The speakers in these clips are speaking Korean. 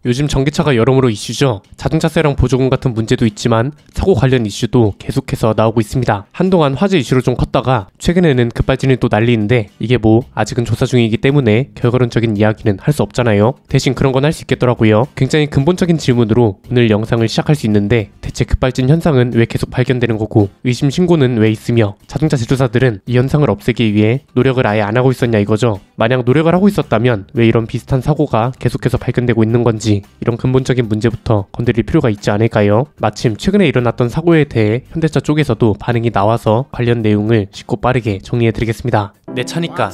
요즘 전기차가 여러모로 이슈죠. 자동차세랑 보조금 같은 문제도 있지만 사고 관련 이슈도 계속해서 나오고 있습니다. 한동안 화제 이슈로 좀 컸다가 최근에는 급발진이 또 날리는데 이게 뭐 아직은 조사 중이기 때문에 결과론적인 이야기는 할 수 없잖아요. 대신 그런 건 할 수 있겠더라고요. 굉장히 근본적인 질문으로 오늘 영상을 시작할 수 있는데 대체 급발진 현상은 왜 계속 발견되는 거고 의심 신고는 왜 있으며 자동차 제조사들은 이 현상을 없애기 위해 노력을 아예 안 하고 있었냐 이거죠. 만약 노력을 하고 있었다면 왜 이런 비슷한 사고가 계속해서 발견되고 있는 건지 이런 근본적인 문제부터 건드릴 필요가 있지 않을까요? 마침 최근에 일어났던 사고에 대해 현대차 쪽에서도 반응이 나와서 관련 내용을 쉽고 빠르게 정리해드리겠습니다. 내 차니까,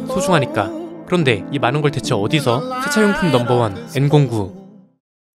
소중하니까. 그런데 이 많은 걸 대체 어디서? 세차용품 넘버원 N09.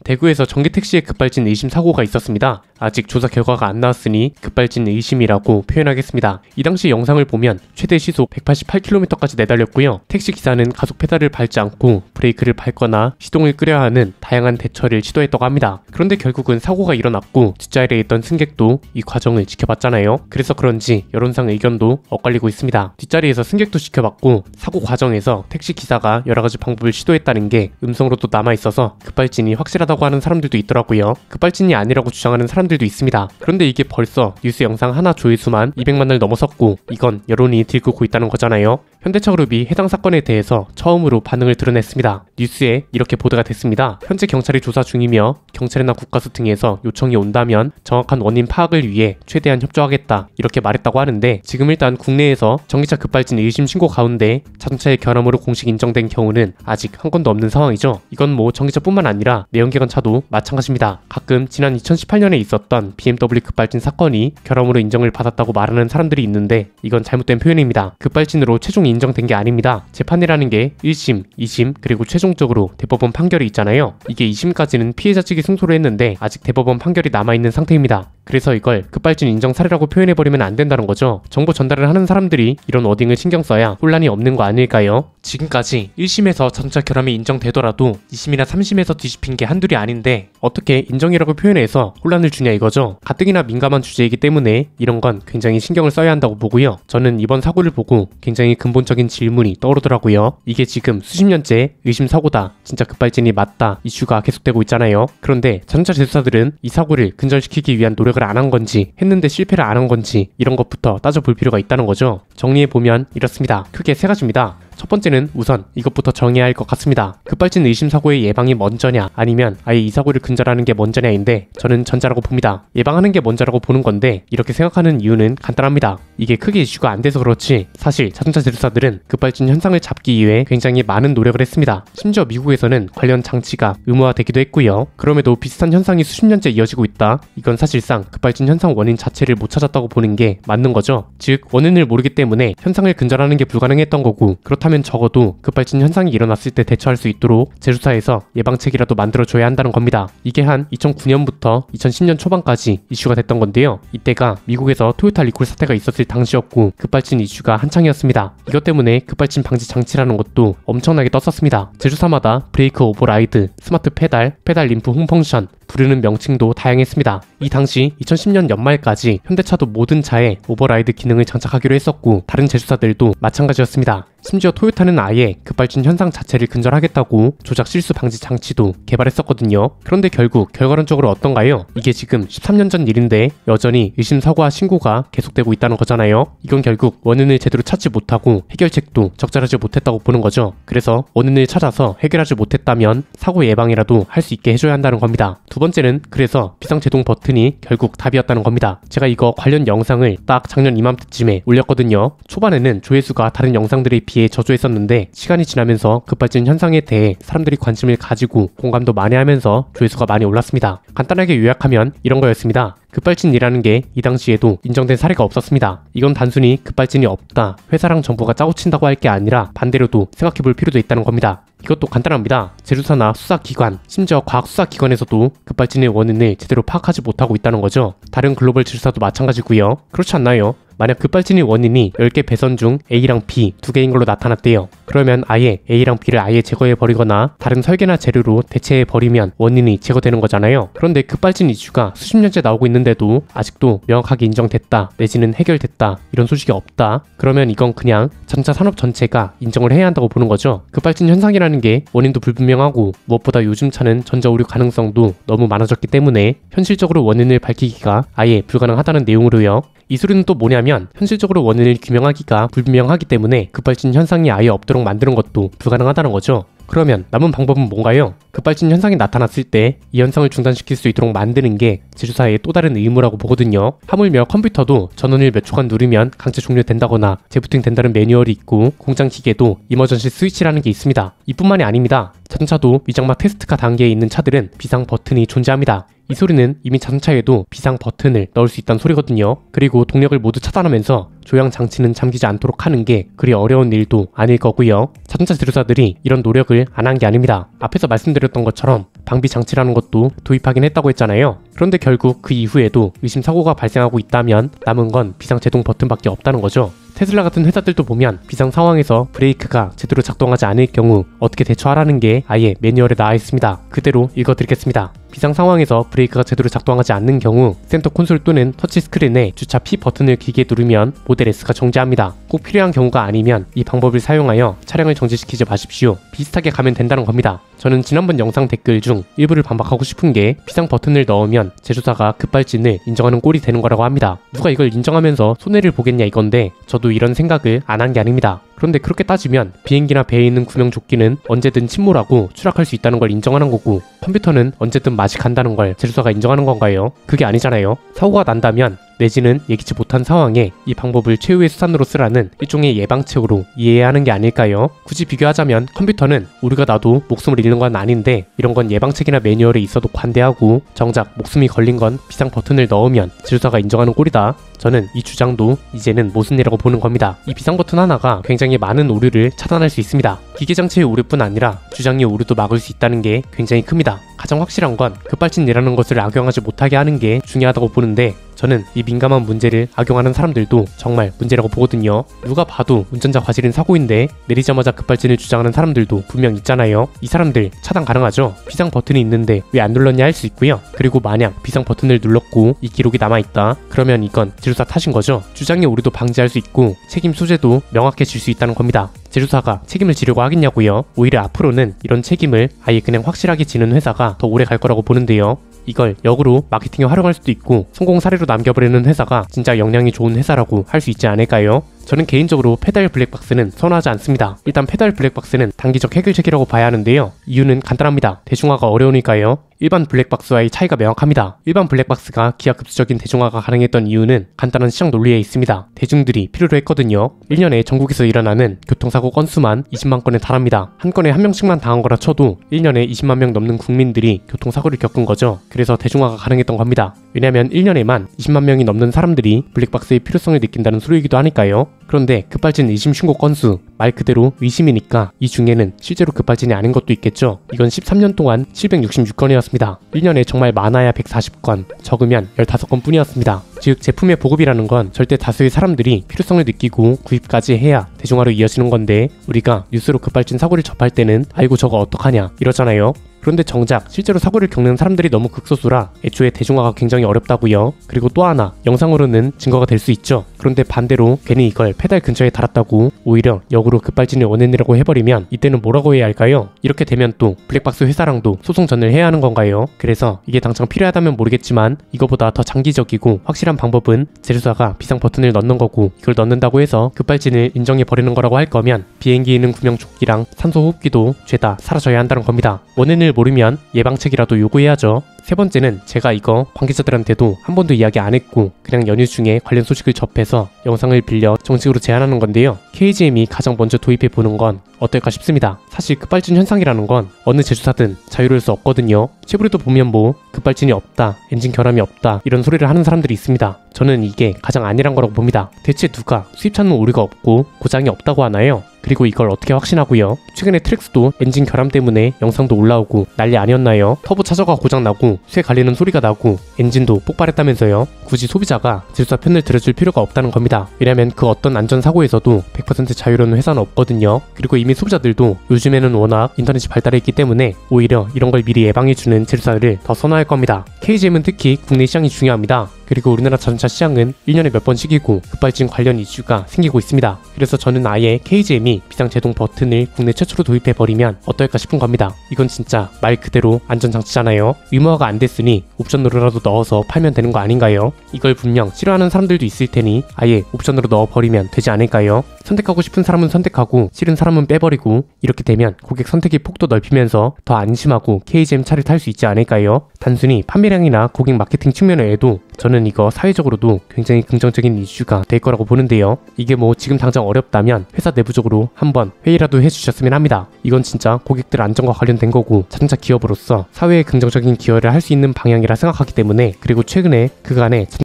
대구에서 전기택시의 급발진 의심 사고가 있었습니다. 아직 조사 결과가 안 나왔으니 급발진 의심이라고 표현하겠습니다. 이 당시 영상을 보면 최대 시속 188km까지 내달렸고요. 택시기사는 가속 페달을 밟지 않고 브레이크를 밟거나 시동을 끄려야 하는 다양한 대처를 시도했다고 합니다. 그런데 결국은 사고가 일어났고 뒷자리에 있던 승객도 이 과정을 지켜봤잖아요. 그래서 그런지 여론상 의견도 엇갈리고 있습니다. 뒷자리에서 승객도 지켜봤고 사고 과정에서 택시기사가 여러가지 방법을 시도했다는 게 음성으로도 남아있어서 급발진이 확실하다고 하는 사람들도 있더라고요. 급발진이 아니라고 주장하는 사람들도 있습니다. 그런데 이게 벌써 뉴스 영상 하나 조회수만 200만을 넘어섰고 이건 여론이 들끓고 있다는 거잖아요. 현대차그룹이 해당 사건에 대해서 처음으로 반응을 드러냈습니다. 뉴스에 이렇게 보도가 됐습니다. 현재 경찰이 조사 중이며 경찰이나 국가수 등에서 요청이 온다면 정확한 원인 파악을 위해 최대한 협조하겠다 이렇게 말했다고 하는데 지금 일단 국내에서 전기차 급발진 의심 신고 가운데 자동차의 결함으로 공식 인정된 경우는 아직 한 건도 없는 상황이죠. 이건 뭐 전기차뿐만 아니라 내연기관 차도 마찬가지입니다. 가끔 지난 2018년에 있었던 BMW 급발진 사건이 결함으로 인정을 받았다고 말하는 사람들이 있는데 이건 잘못된 표현입니다. 급발진으로 최종 인정된 게 아닙니다. 재판이라는 게 1심, 2심, 그리고 최종적으로 대법원 판결이 있잖아요. 이게 2심까지는 피해자 측이 승소를 했는데 아직 대법원 판결이 남아있는 상태입니다. 그래서 이걸 급발진 인정 사례라고 표현해버리면 안 된다는 거죠. 정보 전달을 하는 사람들이 이런 워딩을 신경 써야 혼란이 없는 거 아닐까요? 지금까지 1심에서 자동차 결함이 인정되더라도 2심이나 3심에서 뒤집힌 게 한둘이 아닌데 어떻게 인정이라고 표현해서 혼란을 주냐 이거죠. 가뜩이나 민감한 주제이기 때문에 이런 건 굉장히 신경을 써야 한다고 보고요. 저는 이번 사고를 보고 굉장히 근본적인 질문이 떠오르더라고요. 이게 지금 수십 년째 의심 사고다, 진짜 급발진이 맞다 이슈가 계속되고 있잖아요. 그런데 자동차 제조사들은 이 사고를 근절시키기 위한 노력을 안 한 건지 했는데 실패를 안 한 건지 이런 것부터 따져볼 필요가 있다는 거죠. 정리해보면 이렇습니다. 크게 세 가지입니다. 첫 번째는 우선 이것부터 정해야 할 것 같습니다. 급발진 의심 사고의 예방이 먼저냐 아니면 아예 이 사고를 근절하는 게 먼저냐인데 저는 전자라고 봅니다. 예방하는 게 먼저라고 보는 건데 이렇게 생각하는 이유는 간단합니다. 이게 크게 이슈가 안 돼서 그렇지 사실 자동차 제조사들은 급발진 현상을 잡기 위해 굉장히 많은 노력을 했습니다. 심지어 미국에서는 관련 장치가 의무화되기도 했고요. 그럼에도 비슷한 현상이 수십 년째 이어지고 있다. 이건 사실상 급발진 현상 원인 자체를 못 찾았다고 보는 게 맞는 거죠. 즉 원인을 모르기 때문에 현상을 근절하는 게 불가능했던 거고 그렇다면 적어도 급발진 현상이 일어났을 때 대처할 수 있도록 제조사에서 예방책이라도 만들어줘야 한다는 겁니다. 이게 한 2009년부터 2010년 초반까지 이슈가 됐던 건데요. 이때가 미국에서 토요타 리콜 사태가 있었을 당시였고 급발진 이슈가 한창이었습니다. 이것 때문에 급발진 방지 장치라는 것도 엄청나게 떴었습니다. 제조사마다 브레이크 오버라이드, 스마트 페달, 페달 림프 홈펑션 부르는 명칭도 다양했습니다. 이 당시 2010년 연말까지 현대차도 모든 차에 오버라이드 기능을 장착하기로 했었고 다른 제조사들도 마찬가지였습니다. 심지어 토요타는 아예 급발진 현상 자체를 근절하겠다고 조작 실수 방지 장치도 개발했었거든요. 그런데 결국 결과론적으로 어떤가요? 이게 지금 13년 전 일인데 여전히 의심 사고와 신고가 계속되고 있다는 거잖아요. 이건 결국 원인을 제대로 찾지 못하고 해결책도 적절하지 못했다고 보는 거죠. 그래서 원인을 찾아서 해결하지 못했다면 사고 예방이라도 할 수 있게 해줘야 한다는 겁니다. 두 번째는 그래서 비상제동 버튼이 결국 답이었다는 겁니다. 제가 이거 관련 영상을 딱 작년 이맘때쯤에 올렸거든요. 초반에는 조회수가 다른 영상들에 비해 저조했었는데 시간이 지나면서 급발진 현상에 대해 사람들이 관심을 가지고 공감도 많이 하면서 조회수가 많이 올랐습니다. 간단하게 요약하면 이런 거였습니다. 급발진이라는 게 이 당시에도 인정된 사례가 없었습니다. 이건 단순히 급발진이 없다, 회사랑 정부가 짜고 친다고 할 게 아니라 반대로도 생각해볼 필요도 있다는 겁니다. 이것도 간단합니다. 제조사나 수사기관, 심지어 과학수사기관에서도 급발진의 원인을 제대로 파악하지 못하고 있다는 거죠. 다른 글로벌 제조사도 마찬가지고요. 그렇지 않나요? 만약 급발진의 원인이 10개 배선 중 A랑 B 2개인 걸로 나타났대요. 그러면 아예 A랑 B를 아예 제거해버리거나 다른 설계나 재료로 대체해버리면 원인이 제거되는 거잖아요. 그런데 급발진 이슈가 수십 년째 나오고 있는데도 아직도 명확하게 인정됐다 내지는 해결됐다 이런 소식이 없다. 그러면 이건 그냥 자동차 산업 전체가 인정을 해야 한다고 보는 거죠. 급발진 현상이라는 게 원인도 불분명하고 무엇보다 요즘 차는 전자오류 가능성도 너무 많아졌기 때문에 현실적으로 원인을 밝히기가 아예 불가능하다는 내용으로요. 이 소리는 또 뭐냐면 현실적으로 원인을 규명하기가 불분명하기 때문에 급발진 현상이 아예 없도록 만드는 것도 불가능하다는 거죠. 그러면 남은 방법은 뭔가요? 급발진 현상이 나타났을 때 이 현상을 중단시킬 수 있도록 만드는 게 제조사의 또 다른 의무라고 보거든요. 하물며 컴퓨터도 전원을 몇 초간 누르면 강제 종료된다거나 재부팅 된다는 매뉴얼이 있고 공장 기계도 이머전시 스위치라는 게 있습니다. 이뿐만이 아닙니다. 자동차도 위장막 테스트카 단계에 있는 차들은 비상 버튼이 존재합니다. 이 소리는 이미 자동차에도 비상 버튼을 넣을 수 있다는 소리거든요. 그리고 동력을 모두 차단하면서 조향 장치는 잠기지 않도록 하는 게 그리 어려운 일도 아닐 거고요. 자동차 제조사들이 이런 노력을 안 한 게 아닙니다. 앞에서 말씀드렸던 것처럼 방비 장치라는 것도 도입하긴 했다고 했잖아요. 그런데 결국 그 이후에도 의심 사고가 발생하고 있다면 남은 건 비상 제동 버튼밖에 없다는 거죠. 테슬라 같은 회사들도 보면 비상 상황에서 브레이크가 제대로 작동하지 않을 경우 어떻게 대처하라는 게 아예 매뉴얼에 나와 있습니다. 그대로 읽어드리겠습니다. 비상 상황에서 브레이크가 제대로 작동하지 않는 경우 센터 콘솔 또는 터치 스크린에 주차 P 버튼을 길게 누르면 모델 S가 정지합니다. 꼭 필요한 경우가 아니면 이 방법을 사용하여 차량을 정지시키지 마십시오. 비슷하게 가면 된다는 겁니다. 저는 지난번 영상 댓글 중 일부를 반박하고 싶은 게 비상 버튼을 넣으면 제조사가 급발진을 인정하는 꼴이 되는 거라고 합니다. 누가 이걸 인정하면서 손해를 보겠냐 이건데 저도 이런 생각을 안 한 게 아닙니다. 그런데 그렇게 따지면 비행기나 배에 있는 구명조끼는 언제든 침몰하고 추락할 수 있다는 걸 인정하는 거고 컴퓨터는 언제든 마식한다는 걸 제조사가 인정하는 건가요? 그게 아니잖아요. 사고가 난다면 내지는 예기치 못한 상황에 이 방법을 최후의 수단으로 쓰라는 일종의 예방책으로 이해해야 하는 게 아닐까요? 굳이 비교하자면 컴퓨터는 우리가 나도 목숨을 잃는 건 아닌데 이런 건 예방책이나 매뉴얼에 있어도 관대하고 정작 목숨이 걸린 건 비상 버튼을 넣으면 제조사가 인정하는 꼴이다. 저는 이 주장도 이제는 모순이라고 보는 겁니다. 이 비상 버튼 하나가 굉장히 많은 오류를 차단할 수 있습니다. 기계장치의 오류뿐 아니라 주장의 오류도 막을 수 있다는 게 굉장히 큽니다. 가장 확실한 건 급발진이라는 것을 악용하지 못하게 하는 게 중요하다고 보는데 저는 이 민감한 문제를 악용하는 사람들도 정말 문제라고 보거든요. 누가 봐도 운전자 과실은 사고인데 내리자마자 급발진을 주장하는 사람들도 분명 있잖아요. 이 사람들 차단 가능하죠? 비상 버튼이 있는데 왜 안 눌렀냐 할 수 있고요. 그리고 만약 비상 버튼을 눌렀고 이 기록이 남아있다. 그러면 이건 제조사 탓인 거죠. 주장의 오류도 방지할 수 있고 책임 소재도 명확해질 수 있다는 겁니다. 제조사가 책임을 지려고 하겠냐고요? 오히려 앞으로는 이런 책임을 아예 그냥 확실하게 지는 회사가 더 오래 갈 거라고 보는데요. 이걸 역으로 마케팅에 활용할 수도 있고 성공 사례로 남겨버리는 회사가 진짜 역량이 좋은 회사라고 할 수 있지 않을까요? 저는 개인적으로 페달 블랙박스는 선호하지 않습니다. 일단 페달 블랙박스는 단기적 해결책이라고 봐야 하는데요. 이유는 간단합니다. 대중화가 어려우니까요. 일반 블랙박스와의 차이가 명확합니다. 일반 블랙박스가 기하급수적인 대중화가 가능했던 이유는 간단한 시장 논리에 있습니다. 대중들이 필요로 했거든요. 1년에 전국에서 일어나는 교통사고 건수만 20만 건에 달합니다. 한 건에 한 명씩만 당한 거라 쳐도 1년에 20만 명 넘는 국민들이 교통사고를 겪은 거죠. 그래서 대중화가 가능했던 겁니다. 왜냐면 1년에만 20만 명이 넘는 사람들이 블랙박스의 필요성을 느낀다는 소리이기도 하니까요. 그런데 급발진 의심 신고 건수 말 그대로 의심이니까 이 중에는 실제로 급발진이 아닌 것도 있겠죠. 이건 13년 동안 766건이었습니다. 1년에 정말 많아야 140건, 적으면 15건 뿐이었습니다. 즉 제품의 보급이라는 건 절대 다수의 사람들이 필요성을 느끼고 구입까지 해야 대중화로 이어지는 건데 우리가 뉴스로 급발진 사고를 접할 때는 아이고 저거 어떡하냐 이러잖아요. 그런데 정작 실제로 사고를 겪는 사람들이 너무 극소수라 애초에 대중화가 굉장히 어렵다고요. 그리고 또 하나 영상으로는 증거가 될 수 있죠. 그런데 반대로 괜히 이걸 페달 근처에 달았다고 오히려 역으로 급발진의 원인이라고 해버리면 이때는 뭐라고 해야 할까요? 이렇게 되면 또 블랙박스 회사랑도 소송 전을 해야 하는 건가요? 그래서 이게 당장 필요하다면 모르겠지만 이거보다 더 장기적이고 확실한 방법은 제조사가 비상 버튼을 넣는 거고 이걸 넣는다고 해서 급발진을 인정해버리는 거라고 할 거면 비행기에 있는 구명조끼랑 산소호흡기도 죄다 사라져야 한다는 겁니다. 원인을 모르면 예방책이라도 요구해야죠. 세 번째는 제가 이거 관계자들한테도 한 번도 이야기 안 했고 그냥 연휴 중에 관련 소식을 접해서 영상을 빌려 정식으로 제안하는 건데요. KGM이 가장 먼저 도입해보는 건 어떨까 싶습니다. 사실 급발진 현상이라는 건 어느 제조사든 자유로울 수 없거든요. 최브리도 보면 뭐 급발진이 없다, 엔진 결함이 없다 이런 소리를 하는 사람들이 있습니다. 저는 이게 가장 아니란 거라고 봅니다. 대체 누가 수입차는 오류가 없고 고장이 없다고 하나요? 그리고 이걸 어떻게 확신하고요? 최근에 트랙스도 엔진 결함 때문에 영상도 올라오고 난리 아니었나요? 터보 차저가 고장나고 쇠 갈리는 소리가 나고 엔진도 폭발했다면서요? 굳이 소비자가 제조사 편을 들어줄 필요가 없다는 겁니다. 왜냐면 그 어떤 안전사고에서도 100% 자유로운 회사는 없거든요. 그리고 이미 소비자들도 요즘에는 워낙 인터넷이 발달했기 때문에 오히려 이런 걸 미리 예방해주는 제조사를 더 선호할 겁니다. KGM은 특히 국내 시장이 중요합니다. 그리고 우리나라 자동차 시장은 1년에 몇 번씩이고 급발진 관련 이슈가 생기고 있습니다. 그래서 저는 아예 KGM이 비상제동 버튼을 국내 최초로 도입해버리면 어떨까 싶은 겁니다. 이건 진짜 말 그대로 안전장치잖아요. 의무화가 안 됐으니 옵션으로라도 넣어서 팔면 되는 거 아닌가요? 이걸 분명 싫어하는 사람들도 있을 테니 아예 옵션으로 넣어버리면 되지 않을까요? 선택하고 싶은 사람은 선택하고 싫은 사람은 빼버리고 이렇게 되면 고객 선택의 폭도 넓히면서 더 안심하고 KGM 차를 탈 수 있지 않을까요? 단순히 판매량이나 고객 마케팅 측면에도 저는 이거 사회적으로도 굉장히 긍정적인 이슈가 될 거라고 보는데요. 이게 뭐 지금 당장 어렵다면 회사 내부적으로 한번 회의라도 해주셨으면 합니다. 이건 진짜 고객들 안전과 관련된 거고 자동차 기업으로서 사회에 긍정적인 기여를 할 수 있는 방향이라 생각하기 때문에 그리고 최근에 그간의